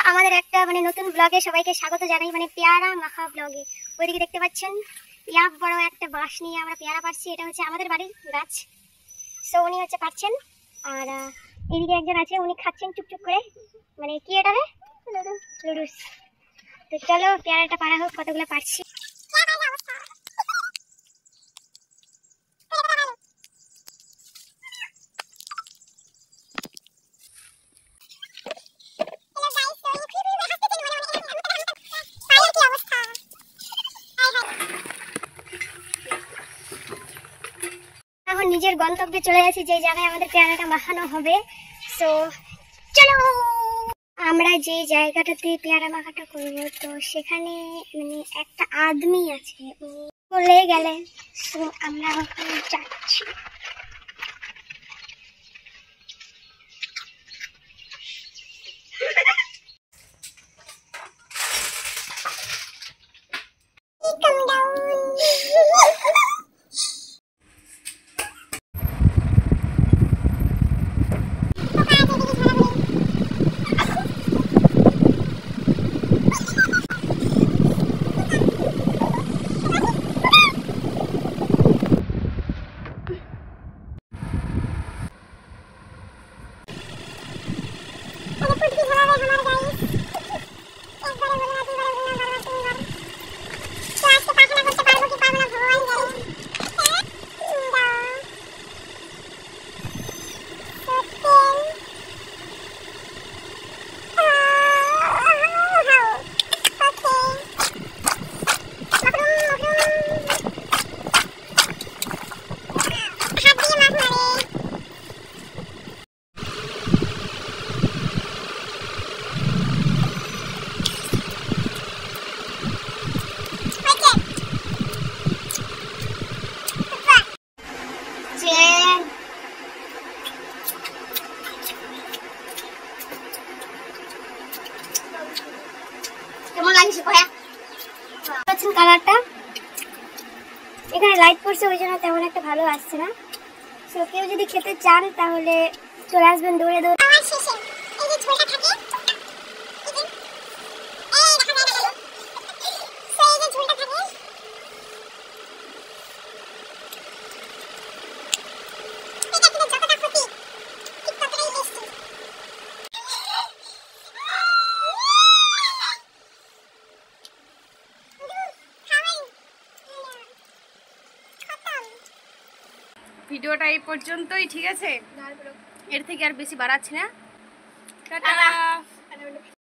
আমাদের একটা মানে নতুন ব্লগে সবাইকে স্বাগত জানাই, মানে পেয়ারা মাখা ব্লগে। ওইদিকে দেখতে পাচ্ছেন ইয়াব বড় একটা বাঁশ নিয়ে আমরা পেয়ারা পাচ্ছি। এটা হচ্ছে আমাদের বাড়ির গাছ। সো উনি হচ্ছে পাচ্ছেন, আর এদিকে একজন আছে, উনি খাচ্ছেন চুপচুপ করে। মানে কি এটা রে, লুডুস। তো চলো পেয়ারাটা পাড়া হোক, কতগুলো পারছি। এখন নিজের গন্তব্যে চলে যাচ্ছি, যে জায়গায় আমাদের পেয়ারাটা মাখানো হবে। সো চলো। আমরা যে জায়গাটাতে পেয়ারা মাখাটা করবো, তো সেখানে মানে একটা আদমি আছে, উনি চলে গেলেন। সো আমরা ওখানে যাচ্ছি। কেমন লাগছে ভাইয়া? পাচ্ছেন কালারটা, এখানে লাইট পড়ছে ওই জন্য তেমন একটা ভালো আসছে না। সো কেউ যদি খেতে চান তাহলে চলে আসবেন দৌড়ে দৌড়ে। ভিডিওটা এই পর্যন্তই, ঠিক আছে? এর থেকে আর বেশি বাড়াচ্ছি না। টাটা।